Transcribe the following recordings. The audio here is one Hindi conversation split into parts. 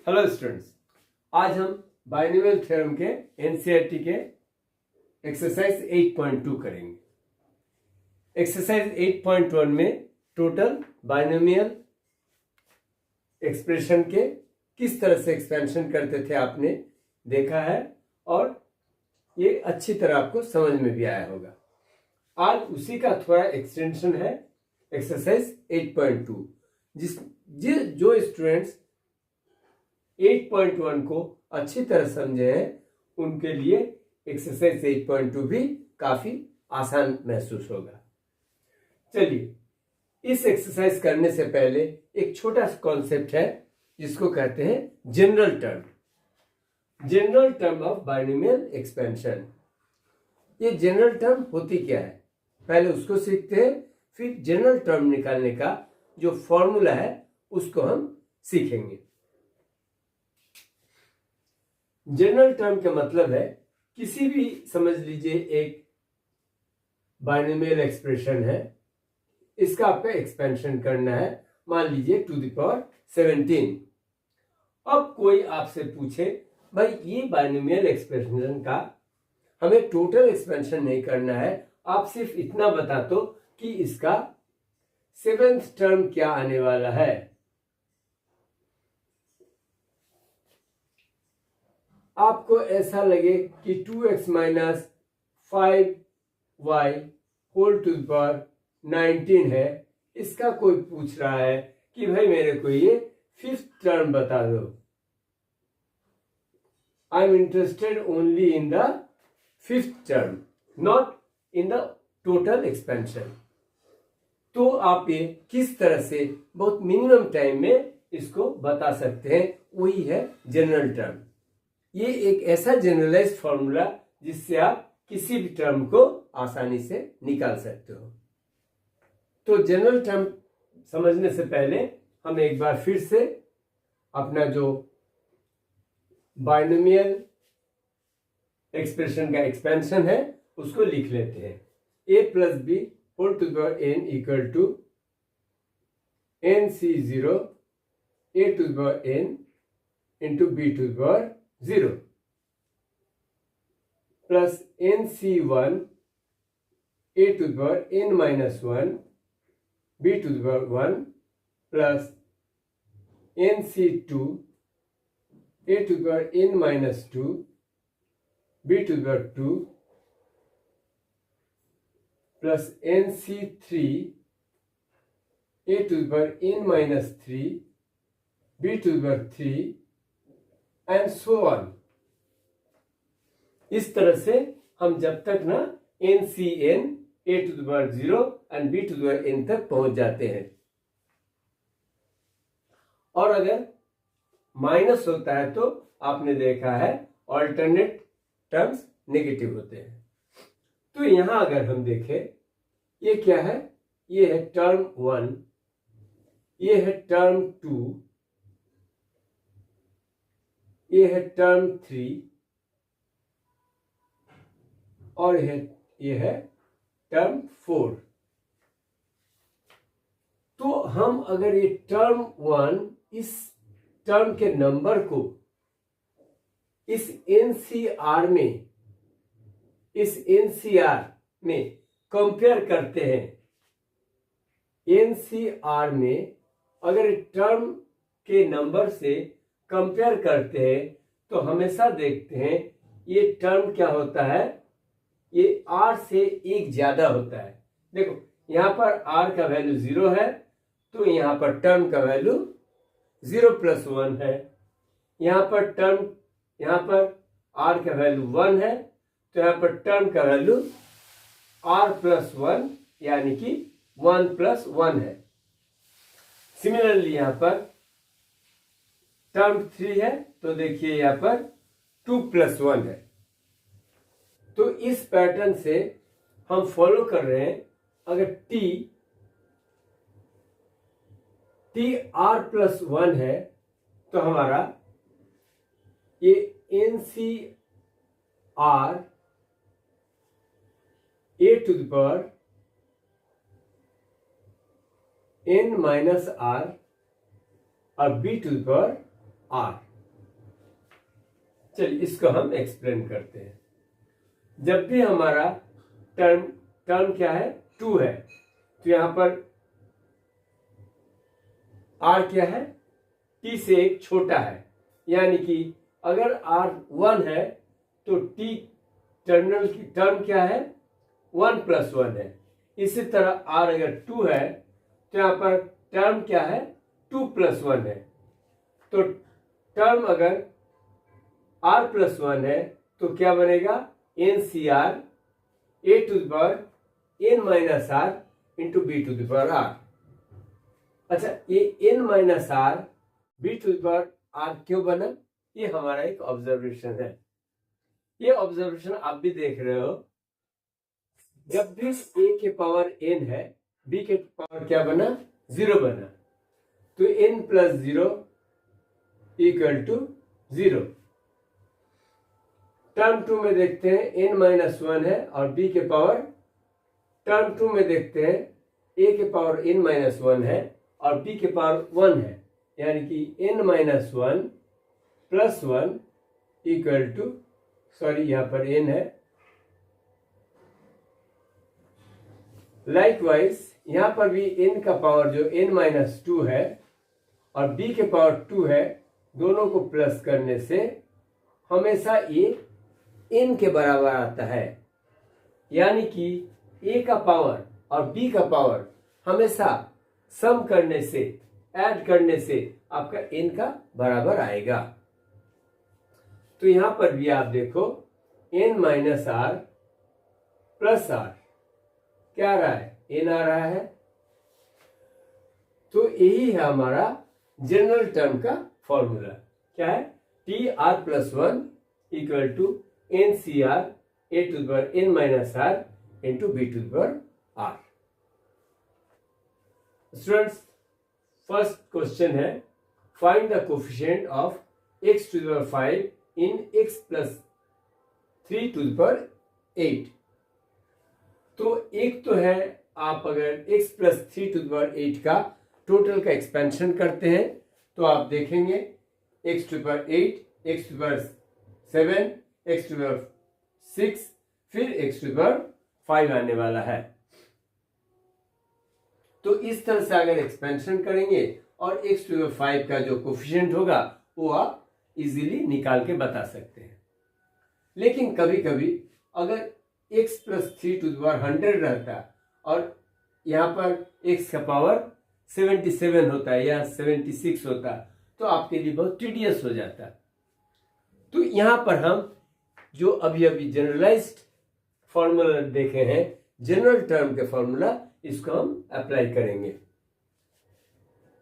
हेलो स्टूडेंट्स, आज हम बाइनोमियल थ्योरम के एनसीईआरटी के एक्सरसाइज 8.2 करेंगे। एक्सरसाइज 8.1 में टोटल बाइनोमियल एक्सप्रेशन के किस तरह से एक्सपेंशन करते थे आपने देखा है और ये अच्छी तरह आपको समझ में भी आया होगा। आज उसी का थोड़ा एक्सटेंशन है एक्सरसाइज 8.2 जो स्टूडेंट्स 8.1 को अच्छी तरह समझे हैं उनके लिए एक्सरसाइज 8.2 भी काफी आसान महसूस होगा। चलिए, इस एक्सरसाइज करने से पहले एक छोटा सा कॉन्सेप्ट है जिसको कहते हैं general term of binomial expansion. ये जनरल टर्म होती क्या है, पहले उसको सीखते हैं, फिर जनरल टर्म निकालने का जो फॉर्मूला है उसको हम सीखेंगे। जनरल टर्म का मतलब है किसी भी, समझ लीजिए एक बाइनोमियल एक्सप्रेशन है, इसका आपको एक्सपेंशन करना है, मान लीजिए 17। अब कोई आपसे पूछे भाई ये बाइनोमियल एक्सप्रेशन का हमें टोटल एक्सपेंशन नहीं करना है, आप सिर्फ इतना बता दो कि इसका 7th टर्म क्या आने वाला है। आपको ऐसा लगे कि 2x minus 5y whole to the power 19 है, इसका कोई पूछ रहा है कि भाई मेरे को ये 5th टर्म बता दो। I am interested only in the 5th term, not in the total expansion. तो आप ये किस तरह से बहुत मिनिमम टाइम में इसको बता सकते हैं, वही है जनरल टर्म। ये एक ऐसा जनरलाइज्ड फॉर्मूला जिससे आप किसी भी टर्म को आसानी से निकाल सकते हो। तो जनरल टर्म समझने से पहले हम एक बार फिर से अपना जो बाइनोमियल एक्सप्रेशन का एक्सपेंशन है उसको लिख लेते हैं। a plus B whole to the power n equal to nc0 a to the power n into b to the power 0 plus nc1 a to the power n minus 1 b to the power 1 plus nc2 a to the power n minus 2 b to the power 2 plus nc3 a to the power n minus 3 b to the power 3 and so on. इस तरह से हम जब तक ना NCN a to the power 0 and b to the power n तक पहुंच जाते हैं, और अगर माइनस होता है तो आपने देखा है ऑल्टरनेट टर्म्स नेगेटिव होते हैं। तो यहां अगर हम देखें, ये क्या है, ये है टर्म 1, ये है टर्म 2, ये है टर्म 3 और ये है टर्म 4। तो हम अगर ये टर्म 1 इस टर्म के नंबर को इस एनसीआर में कंपेयर करते हैं, एनसीआर में अगर टर्म के नंबर से कंपेयर करते हैं तो हमेशा देखते हैं ये टर्म क्या होता है, ये r से 1 ज्यादा होता है। देखो यहां पर r का वैल्यू 0 है तो यहां पर टर्म का वैल्यू 0 प्लस 1 है। यहां पर r का वैल्यू 1 है तो यहां पर टर्म का वैल्यू r प्लस 1 यानी कि 1 प्लस 1 है। सिमिलरली यहां पर टर्म 3 है तो देखिए यहां पर 2 प्लस 1 है। तो इस पैटर्न से हम फॉलो कर रहे हैं, अगर t r प्लस 1 है तो हमारा ये NCR a to the power n माइनस r और b to the power r। चलिए इसको हम एक्सप्लेन करते हैं। जब भी हमारा टर्म क्या है, 2 है, तो यहां पर r क्या है, t से एक छोटा है, यानी कि अगर r 1 है तो t टर्म क्या है, 1 + 1 है। इसी तरह r अगर 2 है तो यहाँ पर टर्म क्या है, 2 + 1 है। तो टर्म अगर r + 1 है तो क्या बनेगा, NCR a⁻n−r × b⁻r। अच्छा, ये n−r b⁻r क्यों बना, ये हमारा एक ऑब्जर्वेशन है। ये ऑब्जर्वेशन आप भी देख रहे हो, जब भी a के पावर n है, b के पावर क्या बना, 0 बना, तो n + 0 = 0। टर्म 2 में देखते हैं n-1 है और b के पावर, टर्म 2 में देखते हैं a के पावर n-1 है और b के पावर 1 है, यानी कि n-1 + 1 = सॉरी यहाँ पर n है। लाइकवाइज यहाँ पर भी n का पावर जो n-2 है और b के पावर 2 है, दोनों को प्लस करने से हमेशा ये n के बराबर आता है, यानी कि a का पावर और b का पावर हमेशा सम करने से, ऐड करने से आपका n का बराबर आएगा। तो यहां पर भी आप देखो n-r + r क्या आ रहा है, n आ रहा है। तो यही है हमारा जनरल टर्म का फॉर्मूला, क्या है, TR + 1 = NCR a⁻n−r × b⁻r। Students, first question है, find the coefficient of x⁵ in x + 3⁸। तो एक तो है, आप अगर x + 3⁸ का टोटल का एक्सपेंशन करते हैं तो आप देखेंगे x⁸, x⁷, x⁶, फिर x⁵ आने वाला है। तो इस तरह से अगर एक्सपेंशन करेंगे और x⁵ का जो कोफिशिएंट होगा वो आप इजीली निकाल के बता सकते हैं। लेकिन कभी कभी अगर x + 3⁸ रहता और यहाँ पर x का पावर 77 होता है या 76 होता, तो आपके लिए बहुत टीडियस हो जाता। तो यहाँ पर हम जो अभी जनरलाइज्ड फॉर्मूला देखे हैं, जनरल टर्म के फॉर्मूला, इसको हम अप्लाई करेंगे।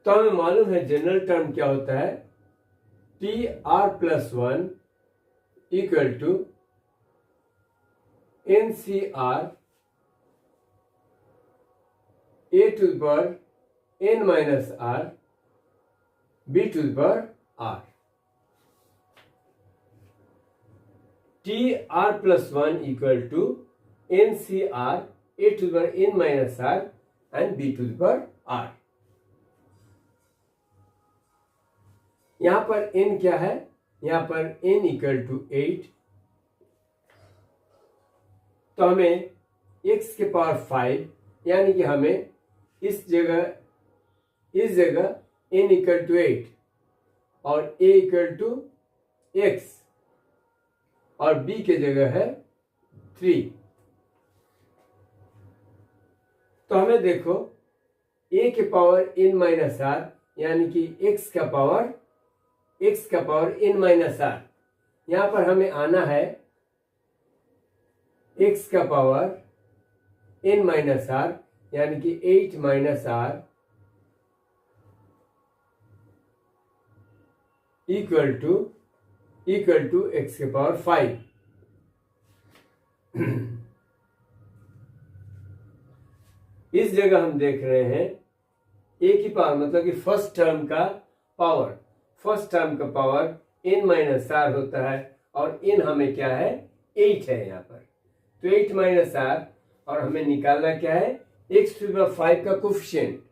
तो हमें मालूम है जनरल टर्म क्या होता है, TR + 1 = NCR a⁻n−r b⁻r। TR + 1 = NCR a⁻n−r and b⁻r। यहां पर n क्या है, यहां पर n = 8, तो हमें x के पावर 5, यानी कि हमें इस जगह n = 8 और a = x और b के जगह है 3। तो हमें देखो a के पावर n-r, यानी कि x का पावर n-r, यहां पर हमें आना है x का पावर n-r, यानी कि 8-r = x के पावर 5। इस जगह हम देख रहे हैं a की पावर, मतलब कि फर्स्ट टर्म का पावर n-r होता है और n हमें क्या है, 8 है यहाँ पर, तो 8-r, और हमें निकालना क्या है, x⁵ का कोफिशिएंट,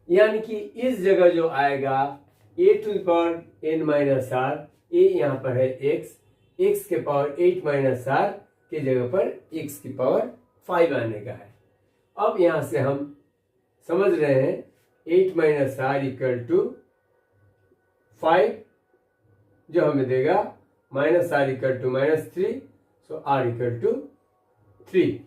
यानी कि इस जगह जो आएगा a⁻n−r ए यहाँ पर है x के पावर 8 माइनस आर की जगह पर x की पावर 5 आने का है। अब यहाँ से हम समझ रहे हैं 8 माइनस आर इक्वल टू 5, जो हमें देगा minus R equal to -3, so R equal to 3।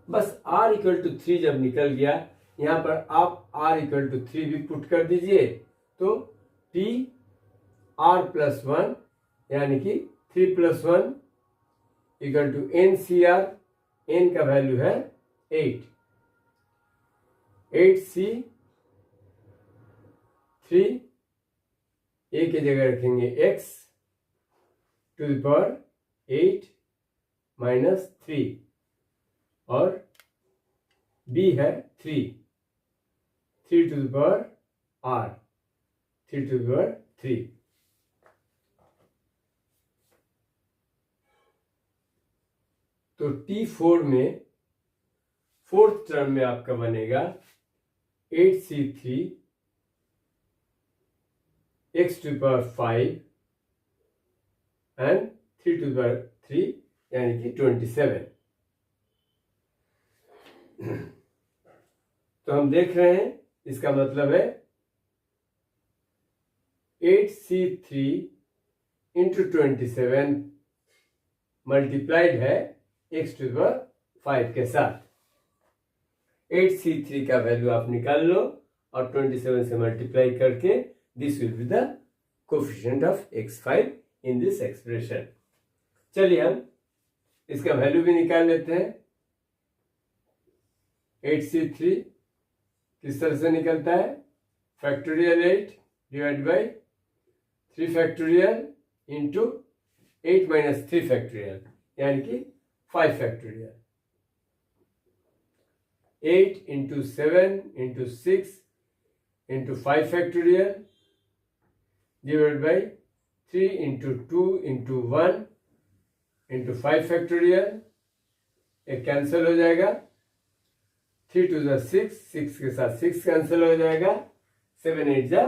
बस r इक्वल टू 3 जब निकल गया, यहाँ पर आप r इक्वल टू 3 भी पुट कर दीजिए, तो t r प्लस 1 यानी कि 3 plus 1 equal to n C R. n का वैल्यू है 8 8c 3, a की जगह रखेंगे x to the power 8 minus 3 और b है 3 to the power r 3 to the power 3। तो T4 में फोर्थ टर्म में आपका बनेगा 8c3 x to the power 5 and 3 to the power 3 यानी कि 27। तो हम देख रहे हैं, इसका मतलब है 8c3 इंटू 27 मल्टीप्लाइड है x टू द पावर 5 के साथ। 8c3 का वैल्यू आप निकाल लो और 27 से मल्टीप्लाई करके this will be the coefficient of x5 in this expression. चलिए हम इसका वैल्यू भी निकाल लेते हैं। 8c3 किस तरह से निकलता है? Factorial 8 divide by 3 factorial into 8 minus 3 factorial यानी कि 5 factorial. 8 into 7 into 6 into 5 factorial divide by 3 into 2 into 1 into 5 factorial. एक कैंसिल हो जाएगा, 3 टू ज़ा 6, 6 के साथ 6 कैंसिल हो जाएगा, 7 8 ज़ा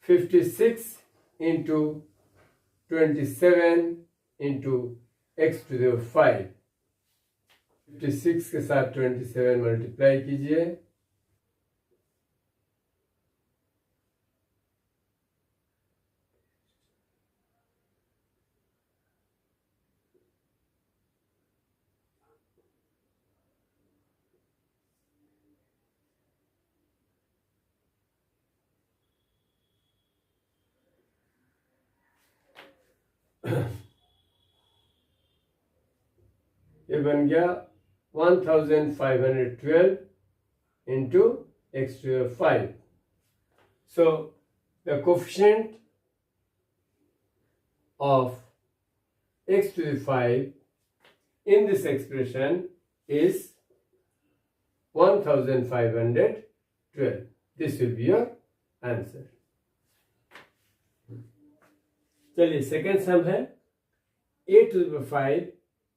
56 into 27 into x to the 5। 56 के साथ 27 मल्टीप्लाई कीजिए, ये बन गया 1512 into x to the 5। So the coefficient of x to the 5 in this expression is 1512. This will be your answer. चलिए सेकेंड सम है a to the 5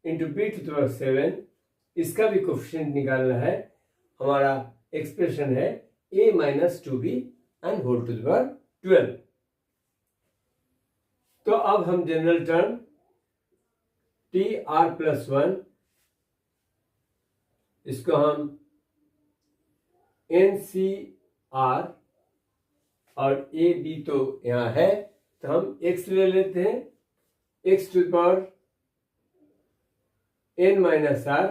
into b to the power 7। इसका भी कोफिशिएंट निकालना है। हमारा एक्सप्रेशन है a minus 2b and whole to the power 12। तो अब हम general term T R plus 1, इसको हम एन सी आर और ए बी तो यहां है, तो हम x ले लेते हैं, x to the power n minus R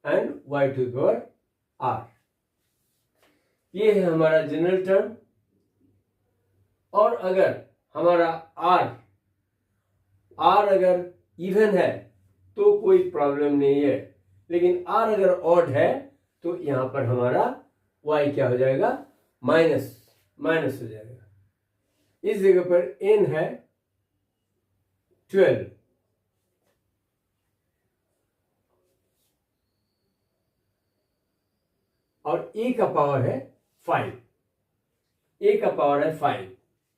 and y to the power r। ये है हमारा जनरल टर्म। और अगर हमारा r अगर इवन है तो कोई प्रॉब्लम नहीं है, लेकिन r अगर ऑड है तो यहां पर हमारा y क्या हो जाएगा? माइनस हो जाएगा। इस जगह पर n है 12 और a का पावर है 5। a का पावर है 5,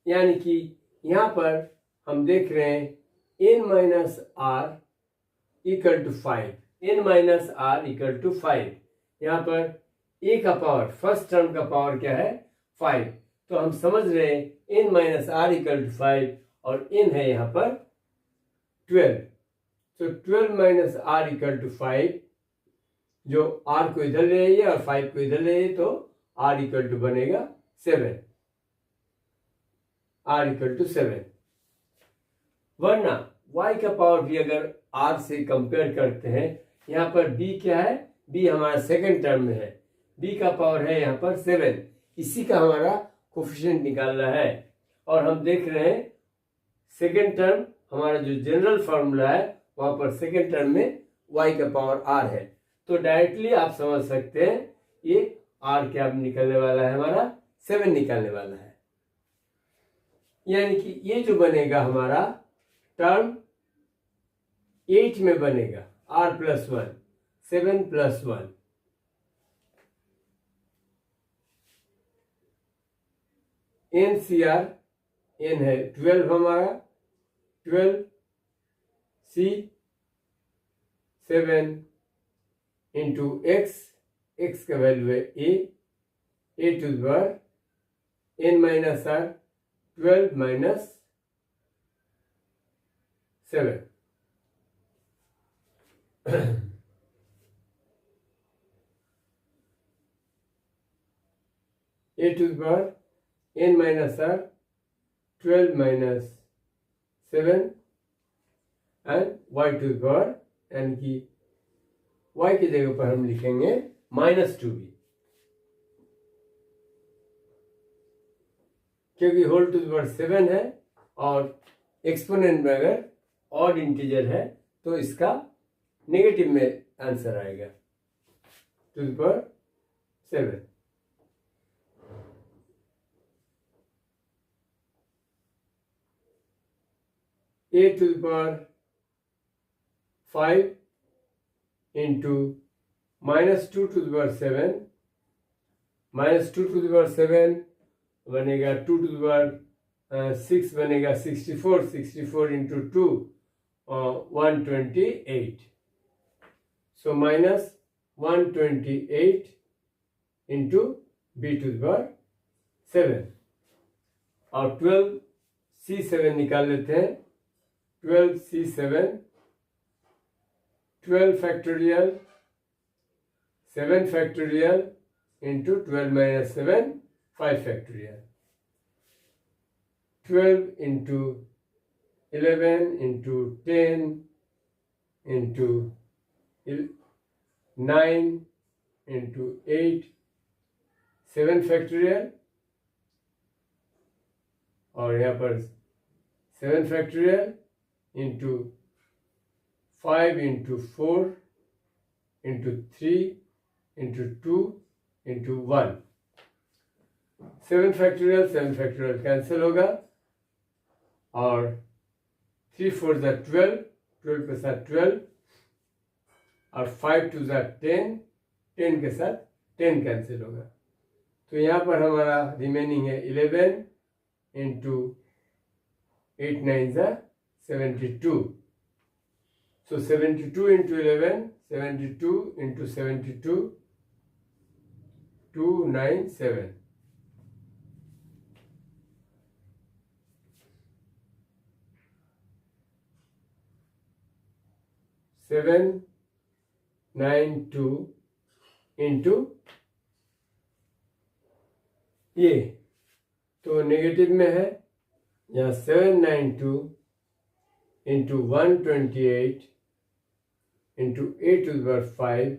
यानी कि यहां पर हम देख रहे हैं n minus R equal to 5। n minus R equal to 5 यहाँ पर ए का पावर, फर्स्ट टर्म का पावर क्या है 5, तो हम समझ रहे हैं n minus R equal to 5 और n है यहाँ पर 12, तो 12 माइनस आर इक्वल टू 5, जो r को इधर ले आइए और 5 को इधर ले आइए तो r इक्वल टू बनेगा 7, r इक्वल टू 7। वरना y का पावर भी अगर r से कंपेयर करते हैं, यहाँ पर b क्या है, b हमारा सेकंड टर्म में है, b का पावर है यहाँ पर 7, इसी का हमारा कोफिशिएंट निकालना है। और हम देख रहे हैं सेकंड टर्म हमारा जो जनरल फार्मूला है वहां पर सेकंड टर्म में y का पावर r है, तो डायरेक्टली आप समझ सकते हैं ये r क्या निकलने वाला है, हमारा 7 निकलने वाला है। यानी कि ये जो बनेगा हमारा टर्म 8 में बनेगा r plus 1, 7 plus 1, N C R, N है 12 हमारा, 12 सी 7 इंटू एक्स, एक्स का वैल्यू है A to the power N minus R, 12 minus 7 A to the power n minus r, 12 minus 7 and y to the power, यानी कि y की जगह पर हम लिखेंगे -2b, क्योंकि होल टू द पावर 7 है और एक्सपोनेंट में अगर ऑड इंटीजर है तो इसका नेगेटिव में आंसर आएगा, to the power 7। a to the power 5 into -2 to the power 7, -2 to the power 7 बनेगा 2 to the power 6 बनेगा 64, 64 into 2 128, so minus 128 into b to the power 7, और 12 C7 निकाल लेते हैं, 12 C7, 12 factorial 7 factorial into 12 minus 7, 5 factorial, 12 into 11 into 10 into 9 into 8, 7 factorial, और यहाँ पर 7 factorial into 5 into 4 into 3 into 2 into 1, 7 factorial cancel होगा, और 3 4 जा 12, 12 के साथ 12, और 5 2 जा 10, 10 के साथ 10 कैंसिल होगा, तो यहाँ पर हमारा रिमेनिंग है 11 into 8 9 जा 72, so 72 into 11, 72 into 72, 297, seven 9 2 into ये, तो नेगेटिव में है, यहाँ 792 into 128 into a to the power 5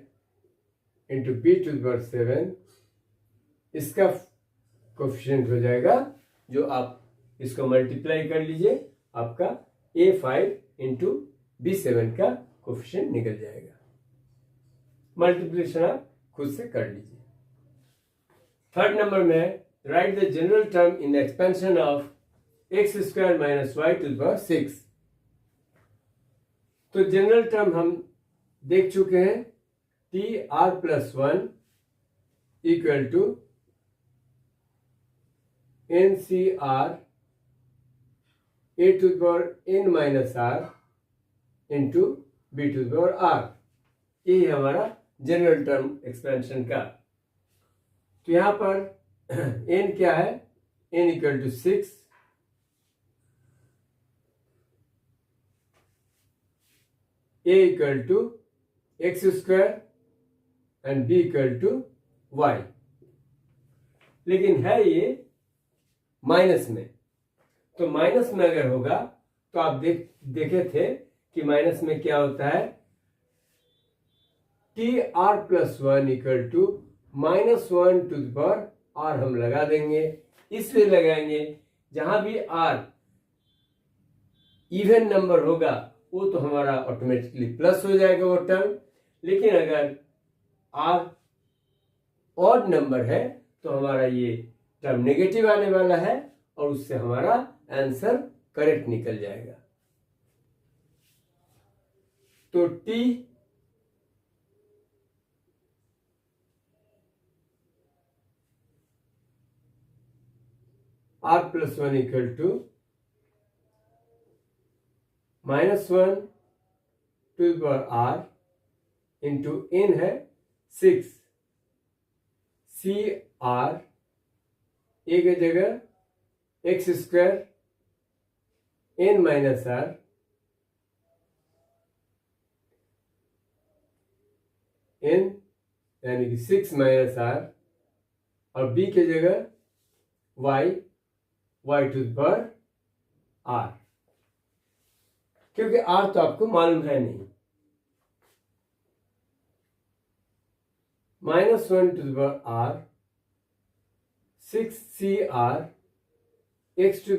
into b to the power 7, इसका कोफिशिएंट हो जाएगा, जो आप इसको मल्टीप्लाई कर लीजिए, आपका a5 into b7 का कोफिशिएंट निकल जाएगा। मल्टीप्लिकेशन आप खुद से कर लीजिए। थर्ड नंबर में write the general term in expansion of X square minus Y to the power 6। तो जनरल टर्म हम देख चुके हैं, T R plus 1 equal to N C R A to the power N minus R into B to the power R, ये हमारा जनरल टर्म एक्सपेंशन का। तो यहां पर n क्या है, n equal to 6, a equal to X square and b equal to y। लेकिन है ये माइनस में, तो माइनस में अगर होगा तो आप देखे थे कि माइनस में क्या होता है, T R plus one equal to -1 to the power R हम लगा देंगे। इसलिए लगाएंगे जहां भी आर इवन नंबर होगा वो तो हमारा ऑटोमेटिकली प्लस हो जाएगा वो टर्म, लेकिन अगर आर ऑड नंबर है तो हमारा ये टर्म नेगेटिव आने वाला है और उससे हमारा आंसर करेक्ट निकल जाएगा। तो T R plus one equal to -1 to the power R into n है 6, सी आर ए की जगह X square n minus R n यानी कि 6 माइनस आर और b की जगह y to the power R, क्योंकि r तो आपको मालूम है नहीं। -1 to the power R 6 C R X to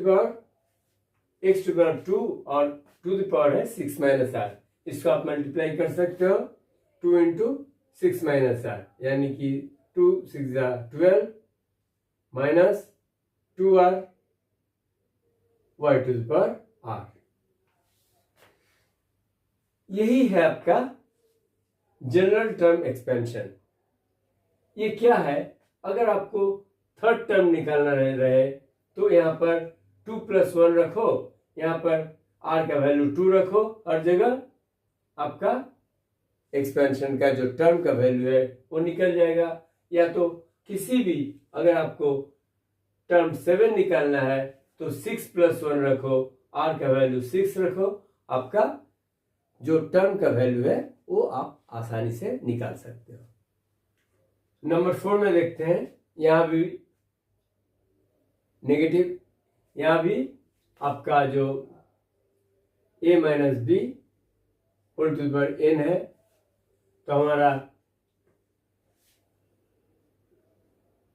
power 2 और टू द पावर है 6 माइनस आर। इसको आप मल्टीप्लाई कर सकते हो 2 इंटू 6 माइनस आर, यानी कि 2 6 12 minus 2r y to the power r। यही है आपका जनरल टर्म एक्सपेंशन। ये क्या है, अगर आपको थर्ड टर्म निकालना रहे तो यहाँ पर 2 + 1 रखो, यहाँ पर r का वैल्यू 2 रखो, हर जगह आपका एक्सपेंशन का जो टर्म का वैल्यू है वो निकल जाएगा। या तो किसी भी, अगर आपको टर्म 7 निकालना है तो 6 + 1 रखो, r का वैल्यू 6 रखो, आपका जो टर्म का वैल्यू है वो आप आसानी से निकाल सकते हो। नंबर 4 में देखते हैं, यहां भी नेगेटिव, यहां भी आपका जो a minus B whole to the power n है, तो हमारा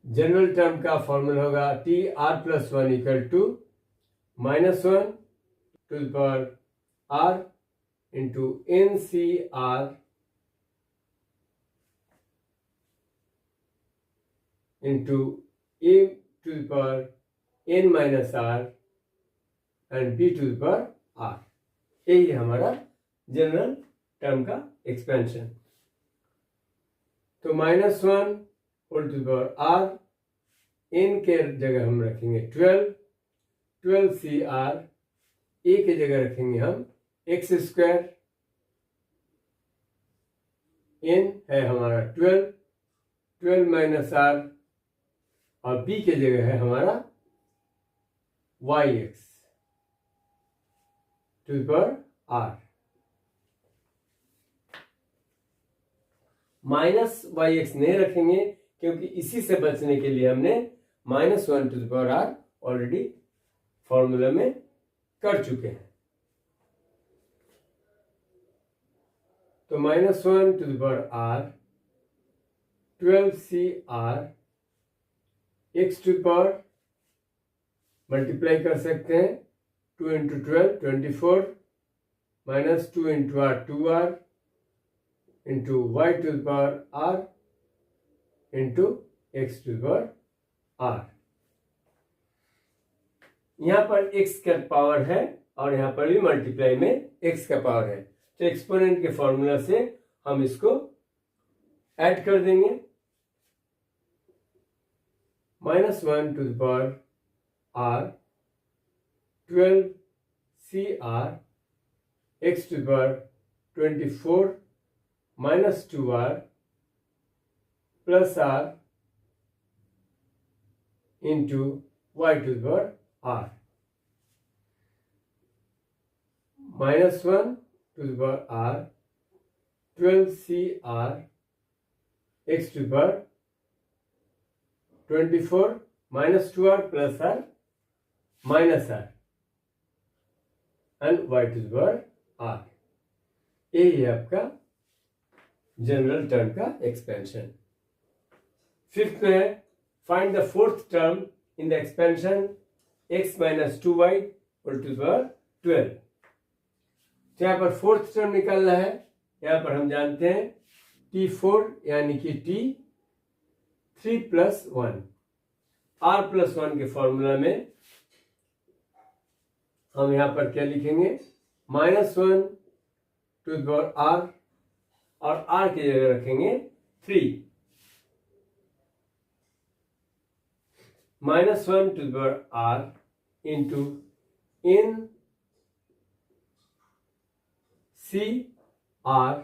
जनरल टर्म का फॉर्मूला होगा T R plus one equal to -1 to the power R into N C R into A to the power n minus R and b to the power r। यही है हमारा जनरल टर्म का एक्सपेंशन। तो -1 whole to the power r, n के जगह हम रखेंगे 12 सी आर, a के जगह रखेंगे हम एक्स स्क्वायर, n है हमारा 12 माइनस आर और b के जगह है हमारा yx to the power r। -yx नहीं रखेंगे क्योंकि इसी से बचने के लिए हमने -1 to the power r already formula में कर चुके हैं। तो -1 to the power r 12 C R X to the power, multiply कर सकते हैं 2 into 12 24 minus 2 into r 2r into y to the power r into X to the power r। यहां पर x का पावर है और यहां पर भी मल्टीप्लाई में x का पावर है, तो एक्सपोनेंट के फॉर्मूला से हम इसको ऐड कर देंगे। -1 to the power r 12 C R X to the power 24 minus 2r plus R into Y to the power R, -1 to the power R 12CR x to the power 24 minus 2r plus r minus r and y to the power r. ये है आपका जनरल टर्म का एक्सपेंशन. फिफ्थ में है find the fourth term in the expansion x minus 2y और टू द पावर 12. तो यहाँ पर फोर्थ टर्म निकालना है. यहाँ पर हम जानते हैं T4 यानी कि T3 प्लस 1, R प्लस 1 के फॉर्मूला में हम यहाँ पर क्या लिखेंगे, -1 टू द पावर R और R की जगह रखेंगे 3, -1 to the power R into N C R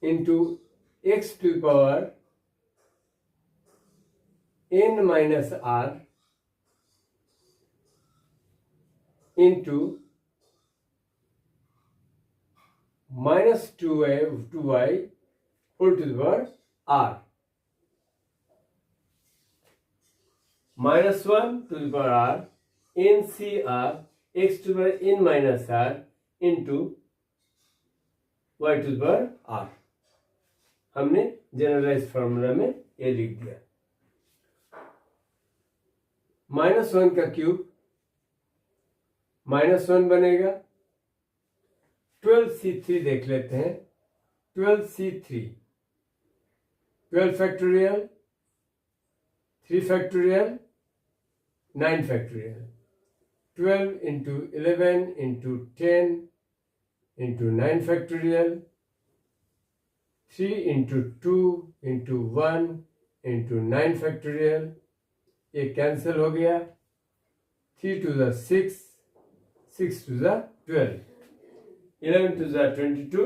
into x to the power n minus r into minus 2y whole to the power r, -1 to the power r n c r x to the power n minus r into y to the power r. हमने जनरलाइज फॉर्मूला में ये लिख दिया. -1 का क्यूब -1 बनेगा. 12C3 देख लेते हैं. 12C3 12 factorial 3 factorial 9 factorial 12 into 11 into 10 into 9 factorial 3 into 2 into 1 into 9 factorial. ये कैंसिल हो गया. 3 to the 6, 6 to the 12, 11 to the 22,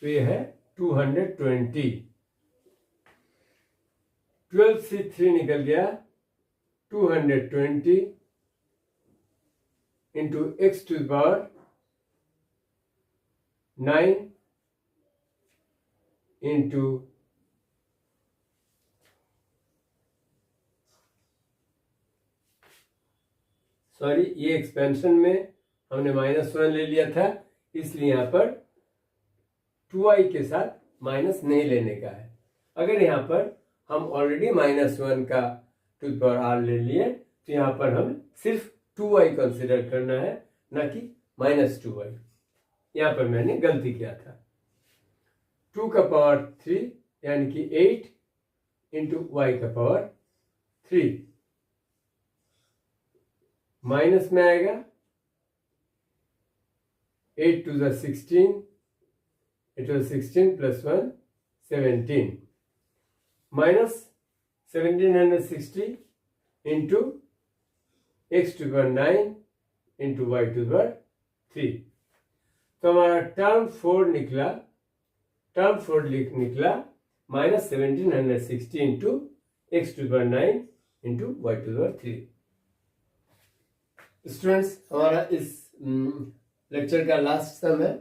तो ये है 220. 12C3 निकल गया 220 into x to the power 9 into ये एक्सपेंशन में हमने -1 ले लिया था, इसलिए यहाँ पर 2i के साथ माइनस नहीं लेने का है. अगर यहाँ पर हम ऑलरेडी -1 का टू द पावर r ले लिए तो यहाँ पर हम सिर्फ 2i कंसिडर करना है, ना कि -2i. यहाँ पर मैंने गलती किया था. 2 का पावर 3 यानी कि 8 इंटू y का पावर 3 माइनस में आएगा. 8 to the 16, it was 16 plus 1 17 minus 1760 into x to the power 9 into y to the power 3. तो हमारा टर्म 4 निकला -1760 into x to the power 9 into y to the power 3. Students, हमारा इस लेक्चर का लास्ट सम है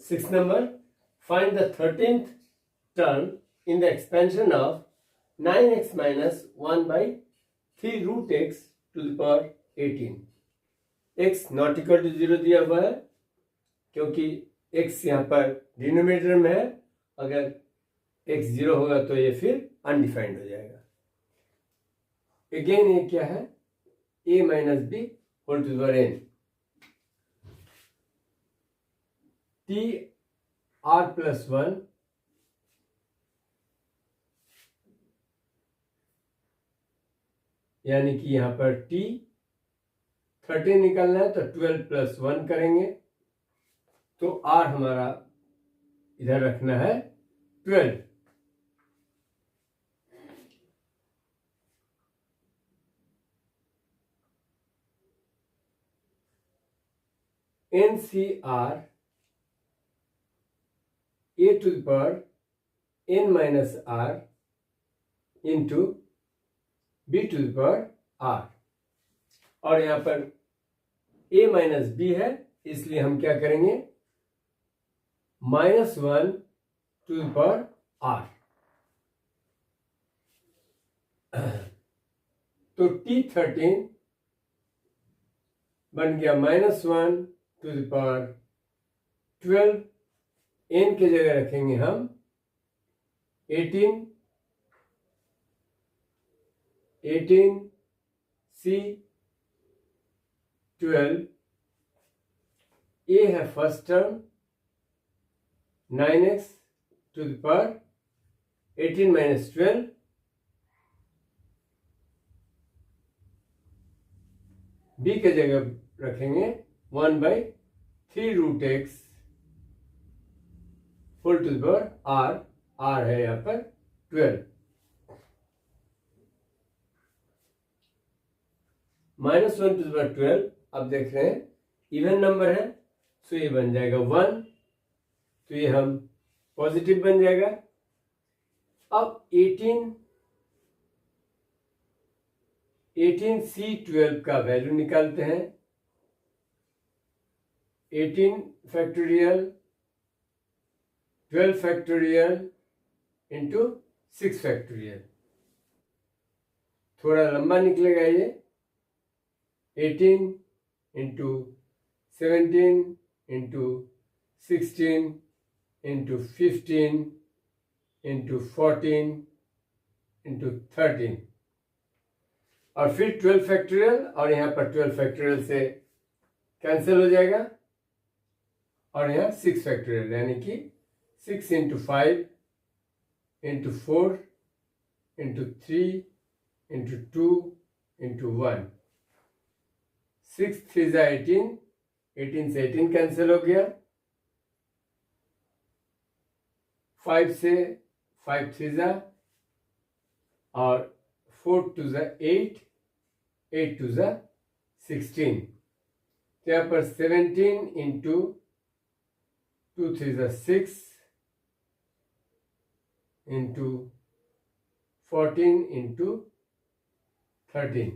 6 number. Find the 13th term in the expansion of 9x minus 1 by 3 root x to the power 18. x not equal to 0 दिया हुआ है क्योंकि x यहाँ पर डिनोमिनेटर में है. अगर x 0 होगा तो ये फिर अनडिफाइंड हो जाएगा. अगेन ये क्या है, a minus b whole to the power n. t r plus 1 यानी कि यहाँ पर t 13 निकलना है तो 12 प्लस 1 करेंगे तो r हमारा इधर रखना है 12. NCR a to the power n minus r into b to the power r, और यहाँ पर a माइनस b है, इसलिए हम क्या करेंगे, -1 to the power r। तो T13 बन गया -1 to the power 12, n की जगह रखेंगे हम 18 C 12, a है first term 9x to the power 18 minus 12, b की जगह रखेंगे 1/3 root x whole to the power r, r है यहाँ पर 12, -1 to the power 12। अब देख रहे हैं इवन नंबर है, सो ये बन जाएगा 1, तो ये हम पॉजिटिव बन जाएगा। अब 18 C12 का वैल्यू निकालते हैं। 18 फैक्टोरियल 12 फैक्टोरियल इंटू 6 फैक्टोरियल, थोड़ा लंबा निकलेगा ये। 18 into 17 into 16 into 15 into 14 into 13, और फिर 12 फैक्टोरियल, और यहाँ पर 12 फैक्टोरियल से कैंसिल हो जाएगा, और यहाँ 6 फैक्टोरियल, यानी कि 6 into 5 into 4 into 3 into 2 into 1, 6 3 जा 18, 18 से 18 कैंसिल हो गया, 5 से 5 3 जा, और 4 2 जा 8, 8 2 जा 16, तो यहाँ पर 17 इंटू 2 3 जा 6 into 14 into 13,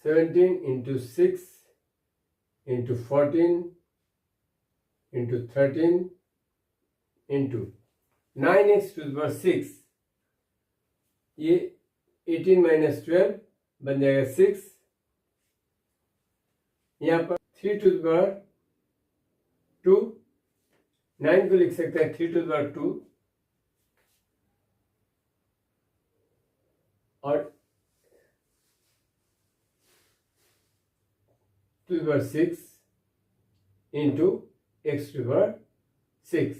17 into 6 into 14 into 13 into 9x to the power 6, ये 18 minus 12 बन जाएगा 6, यहाँ पर 3 to the power 2, 9 को लिख सकते हैं 3 to the power 2, और to the power 6 into x to the power 6,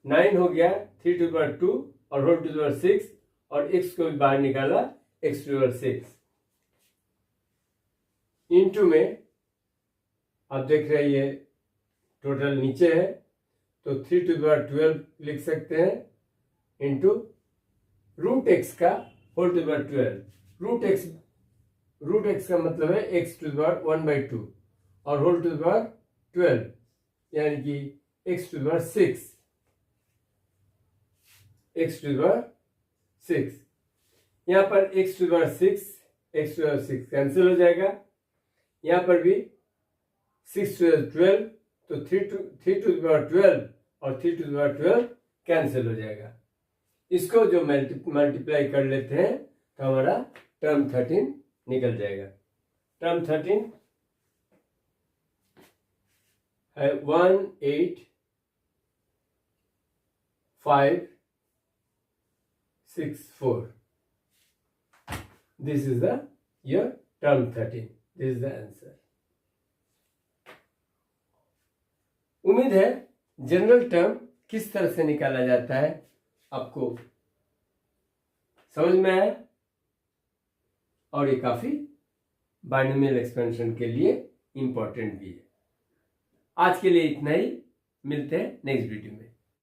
9 हो गया 3 to the power 2 और होल टू द पावर 6, और x को भी बाहर निकाला x to the power 6 into में, आप देख रहे हैं ये टोटल नीचे है, तो 3 to the power 12 लिख सकते हैं इंटू रूट एक्स का whole to the power 12, root X का मतलब है x to the power 1/2 और होल टू द पावर 12, यानी कि x to the power 6, x to the power 6, यहाँ पर x to the power 6, x to the power 6 cancel हो जाएगा, यहाँ पर भी 6 to the power 12, तो 3 to the power 12 और 3 to the power 12 कैंसिल हो जाएगा। इसको जो मल्टीप्लाई कर लेते हैं तो हमारा टर्म 13 निकल जाएगा। टर्म 13 है 1 8 5 6 4, this is the your term 13, this is the answer। उम्मीद है जनरल टर्म किस तरह से निकाला जाता है आपको समझ में आया, और ये काफी बाइनोमियल एक्सपेंशन के लिए इंपॉर्टेंट भी है। आज के लिए इतना ही, मिलते हैं नेक्स्ट वीडियो में।